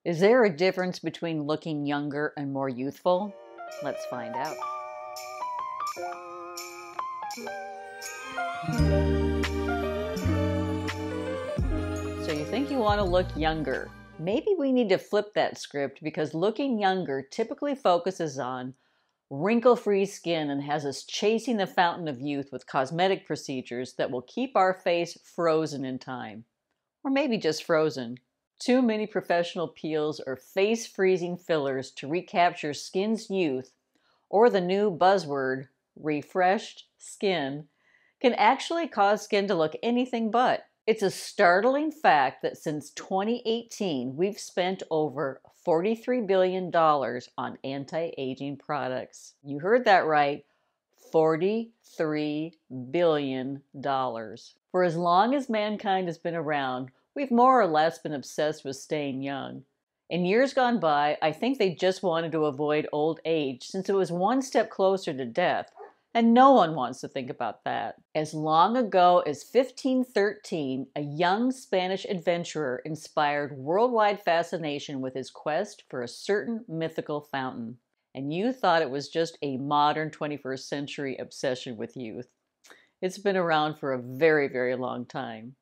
Is there a difference between looking younger and more youthful? Let's find out. So you think you want to look younger. Maybe we need to flip that script because looking younger typically focuses on wrinkle-free skin and has us chasing the fountain of youth with cosmetic procedures that will keep our face frozen in time. Or maybe just frozen. Too many professional peels or face-freezing fillers to recapture skin's youth, or the new buzzword, refreshed skin, can actually cause skin to look anything but. It's a startling fact that since 2018, we've spent over $43 billion on anti-aging products. You heard that right, $43 billion. For as long as mankind has been around, we've more or less been obsessed with staying young. In years gone by, I think they just wanted to avoid old age since it was one step closer to death. And no one wants to think about that. As long ago as 1513, a young Spanish adventurer inspired worldwide fascination with his quest for a certain mythical fountain. And you thought it was just a modern 21st century obsession with youth. It's been around for a very, very long time.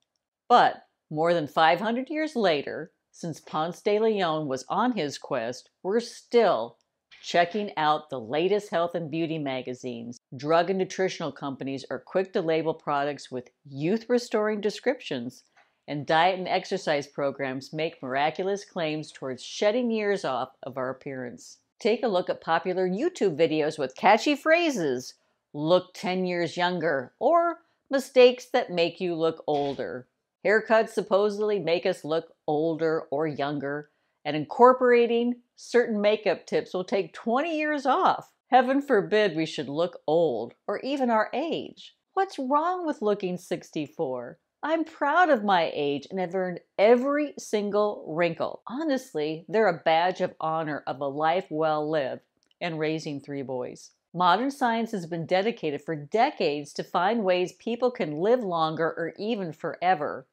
But more than 500 years later, since Ponce de Leon was on his quest, we're still checking out the latest health and beauty magazines. Drug and nutritional companies are quick to label products with youth-restoring descriptions, and diet and exercise programs make miraculous claims towards shedding years off of our appearance. Take a look at popular YouTube videos with catchy phrases, "look 10 years younger," or "mistakes that make you look older." Haircuts supposedly make us look older or younger, and incorporating certain makeup tips will take 20 years off. Heaven forbid we should look old, or even our age. What's wrong with looking 64? I'm proud of my age and have earned every single wrinkle. Honestly, they're a badge of honor of a life well lived and raising 3 boys. Modern science has been dedicated for decades to find ways people can live longer or even forever.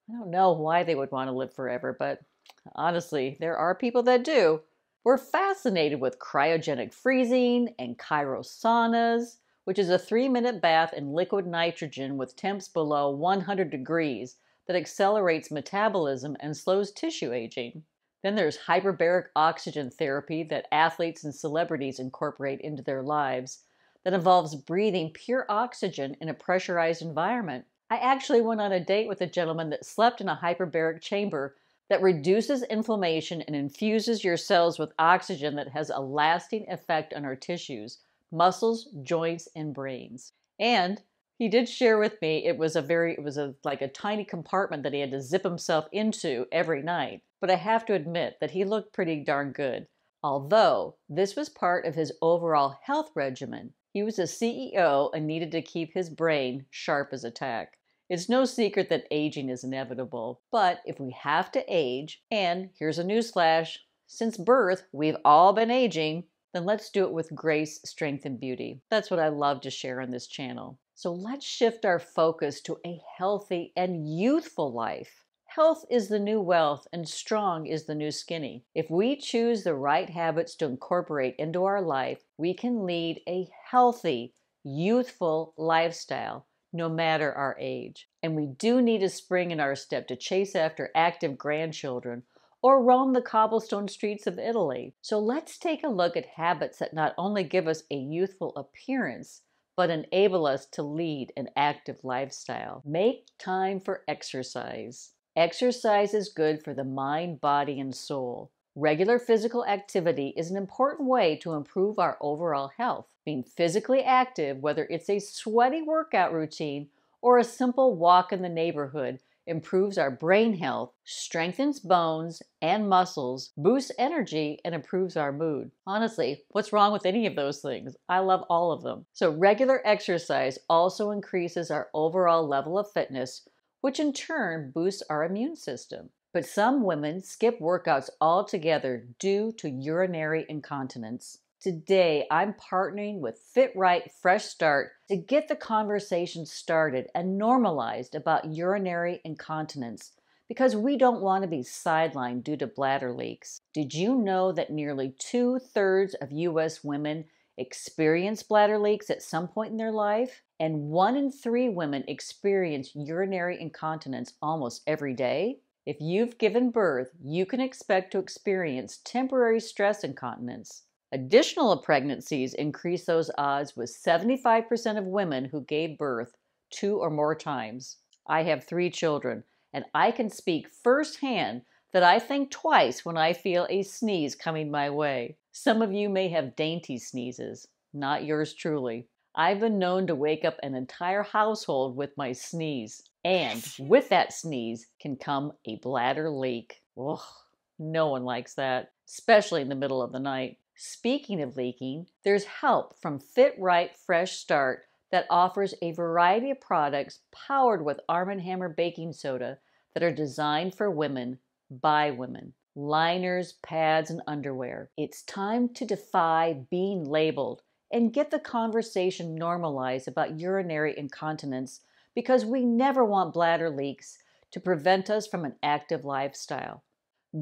I don't know why they would want to live forever, but honestly, there are people that do. We're fascinated with cryogenic freezing and cryosaunas, which is a 3-minute bath in liquid nitrogen with temps below 100 degrees that accelerates metabolism and slows tissue aging. Then there's hyperbaric oxygen therapy that athletes and celebrities incorporate into their lives that involves breathing pure oxygen in a pressurized environment. I actually went on a date with a gentleman that slept in a hyperbaric chamber that reduces inflammation and infuses your cells with oxygen that has a lasting effect on our tissues, muscles, joints, and brains. And he did share with me it was like a tiny compartment that he had to zip himself into every night. But I have to admit that he looked pretty darn good. Although this was part of his overall health regimen. He was a CEO and needed to keep his brain sharp as a tack. It's no secret that aging is inevitable, but if we have to age, and here's a newsflash, since birth we've all been aging, then let's do it with grace, strength, and beauty. That's what I love to share on this channel. So let's shift our focus to a healthy and youthful life. Health is the new wealth and strong is the new skinny. If we choose the right habits to incorporate into our life, we can lead a healthy, youthful lifestyle no matter our age. And we do need a spring in our step to chase after active grandchildren or roam the cobblestone streets of Italy. So let's take a look at habits that not only give us a youthful appearance, but enable us to lead an active lifestyle. Make time for exercise. Exercise is good for the mind, body, and soul. Regular physical activity is an important way to improve our overall health. Being physically active, whether it's a sweaty workout routine or a simple walk in the neighborhood, improves our brain health, strengthens bones and muscles, boosts energy, and improves our mood. Honestly, what's wrong with any of those things? I love all of them. So regular exercise also increases our overall level of fitness, which in turn boosts our immune system. But some women skip workouts altogether due to urinary incontinence. Today, I'm partnering with Fit Right Fresh Start to get the conversation started and normalized about urinary incontinence because we don't want to be sidelined due to bladder leaks. Did you know that nearly 2/3 of U.S. women experience bladder leaks at some point in their life? And 1 in 3 women experience urinary incontinence almost every day? If you've given birth, you can expect to experience temporary stress incontinence. Additional pregnancies increase those odds with 75% of women who gave birth 2 or more times. I have 3 children, and I can speak firsthand that I think twice when I feel a sneeze coming my way. Some of you may have dainty sneezes, not yours truly. I've been known to wake up an entire household with my sneeze, and with that sneeze can come a bladder leak. Ugh, no one likes that, especially in the middle of the night. Speaking of leaking, there's help from Fit Right Fresh Start that offers a variety of products powered with Arm & Hammer baking soda that are designed for women by women. Liners, pads, and underwear. It's time to defy being labeled and get the conversation normalized about urinary incontinence, because we never want bladder leaks to prevent us from an active lifestyle.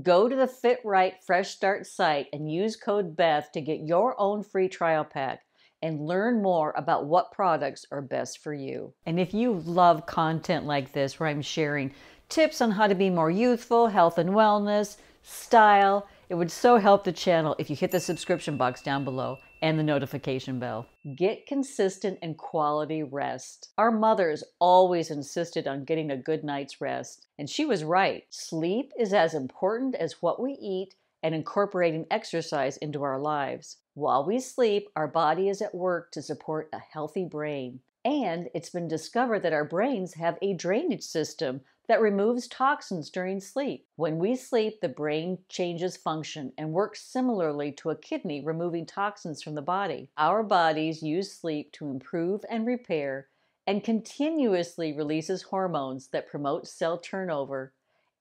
Go to the Fit Right Fresh Start site and use code Beth to get your own free trial pack and learn more about what products are best for you. And if you love content like this, where I'm sharing tips on how to be more youthful, health and wellness, style, it would so help the channel if you hit the subscription box down below and the notification bell. Get consistent and quality rest. Our mothers always insisted on getting a good night's rest, and she was right. Sleep is as important as what we eat and incorporating exercise into our lives. While we sleep, our body is at work to support a healthy brain. And it's been discovered that our brains have a drainage system that removes toxins during sleep. When we sleep, the brain changes function and works similarly to a kidney removing toxins from the body. Our bodies use sleep to improve and repair, and continuously releases hormones that promote cell turnover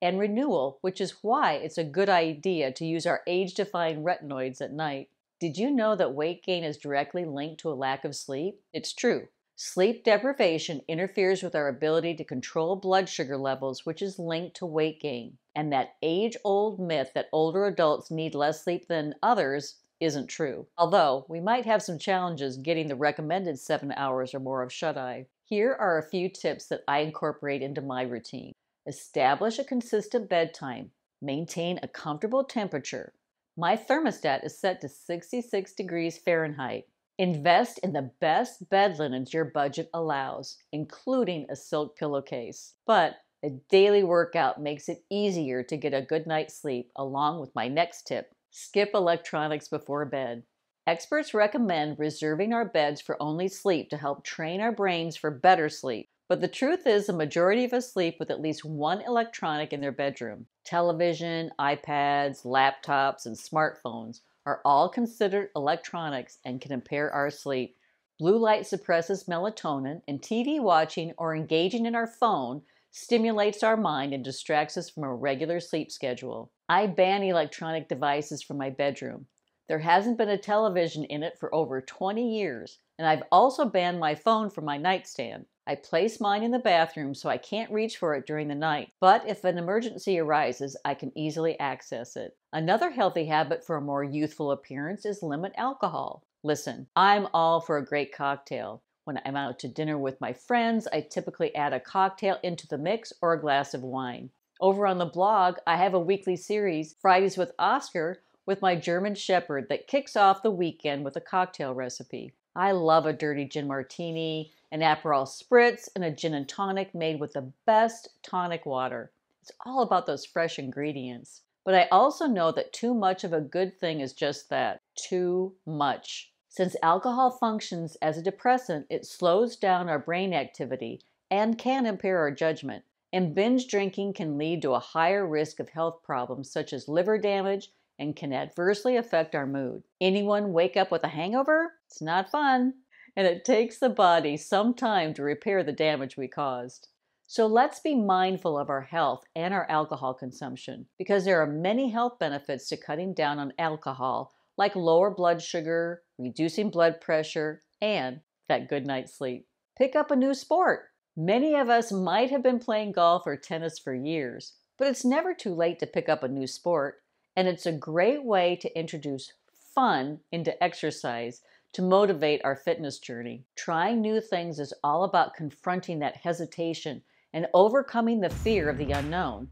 and renewal, which is why it's a good idea to use our age-defying retinoids at night. Did you know that weight gain is directly linked to a lack of sleep? It's true. Sleep deprivation interferes with our ability to control blood sugar levels, which is linked to weight gain. And that age-old myth that older adults need less sleep than others isn't true. Although, we might have some challenges getting the recommended 7 hours or more of shut-eye. Here are a few tips that I incorporate into my routine. Establish a consistent bedtime. Maintain a comfortable temperature. My thermostat is set to 66 degrees Fahrenheit. Invest in the best bed linens your budget allows, including a silk pillowcase. But a daily workout makes it easier to get a good night's sleep, along with my next tip: skip electronics before bed. Experts recommend reserving our beds for only sleep to help train our brains for better sleep. But the truth is, the majority of us sleep with at least one electronic in their bedroom. Television, iPads, laptops, and smartphones are all considered electronics and can impair our sleep. Blue light suppresses melatonin, and TV watching or engaging in our phone stimulates our mind and distracts us from a regular sleep schedule. I ban electronic devices from my bedroom. There hasn't been a television in it for over 20 years, and I've also banned my phone from my nightstand. I place mine in the bathroom so I can't reach for it during the night, but if an emergency arises, I can easily access it. Another healthy habit for a more youthful appearance is limit alcohol. Listen, I'm all for a great cocktail. When I'm out to dinner with my friends, I typically add a cocktail into the mix or a glass of wine. Over on the blog, I have a weekly series, Fridays with Oscar, with my German Shepherd that kicks off the weekend with a cocktail recipe. I love a dirty gin martini, an Aperol spritz, and a gin and tonic made with the best tonic water. It's all about those fresh ingredients. But I also know that too much of a good thing is just that, too much. Since alcohol functions as a depressant, it slows down our brain activity and can impair our judgment. And binge drinking can lead to a higher risk of health problems such as liver damage and can adversely affect our mood. Anyone wake up with a hangover? It's not fun. And it takes the body some time to repair the damage we caused. So let's be mindful of our health and our alcohol consumption, because there are many health benefits to cutting down on alcohol, like lower blood sugar, reducing blood pressure, and that good night's sleep. Pick up a new sport. Many of us might have been playing golf or tennis for years, But it's never too late to pick up a new sport, and it's a great way to introduce fun into exercise to motivate our fitness journey. Trying new things is all about confronting that hesitation and overcoming the fear of the unknown.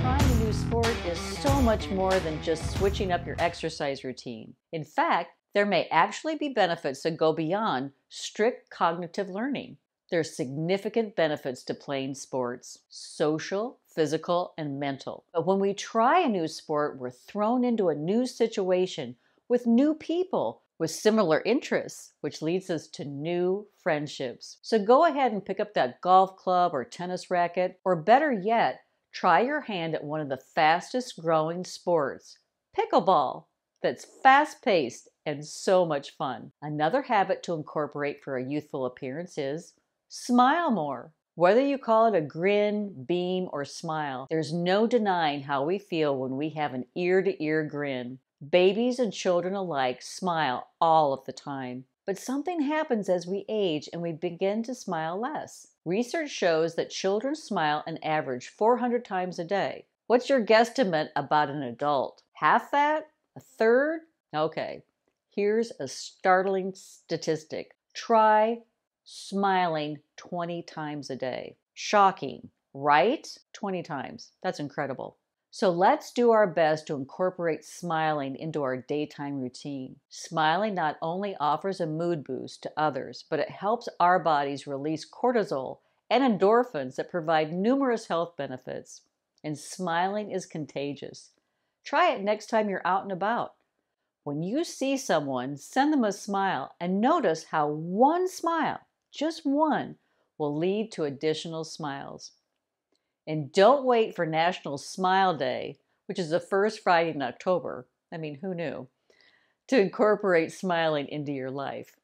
Trying a new sport is so much more than just switching up your exercise routine. In fact, there may actually be benefits that go beyond strict cognitive learning. There are significant benefits to playing sports: social, physical, and mental. But when we try a new sport, we're thrown into a new situation with new people with similar interests, which leads us to new friendships. So go ahead and pick up that golf club or tennis racket, or better yet, try your hand at one of the fastest growing sports, pickleball. That's fast-paced and so much fun. Another habit to incorporate for a youthful appearance is smile more. Whether you call it a grin, beam, or smile, there's no denying how we feel when we have an ear-to-ear grin. Babies and children alike smile all of the time. But something happens as we age and we begin to smile less. Research shows that children smile an average 400 times a day. What's your guesstimate about an adult? Half that? A third? Okay, here's a startling statistic. Try smiling 20 times a day. Shocking, right? 20 times. That's incredible. So let's do our best to incorporate smiling into our daytime routine. Smiling not only offers a mood boost to others, but it helps our bodies release cortisol and endorphins that provide numerous health benefits. And smiling is contagious. Try it next time you're out and about. When you see someone, send them a smile and notice how one smile, just one, will lead to additional smiles. And don't wait for National Smile Day, which is the first Friday in October. I mean, who knew? To incorporate smiling into your life.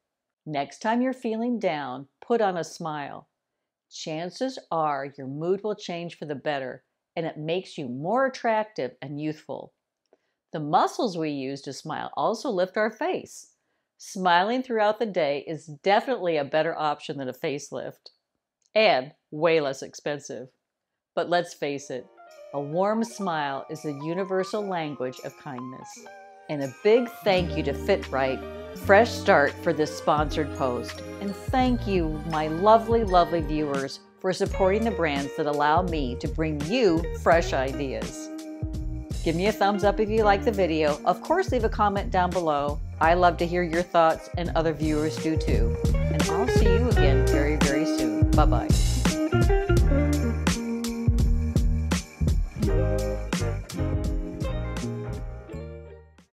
Next time you're feeling down, put on a smile. Chances are your mood will change for the better, and it makes you more attractive and youthful. The muscles we use to smile also lift our face. Smiling throughout the day is definitely a better option than a facelift, and way less expensive. But let's face it, a warm smile is the universal language of kindness. And a big thank you to Fit Right, Fresh Start, for this sponsored post. And thank you, my lovely, lovely viewers, for supporting the brands that allow me to bring you fresh ideas. Give me a thumbs up if you like the video. Of course, leave a comment down below. I love to hear your thoughts, and other viewers do too. And I'll see you again very, very soon. Bye-bye.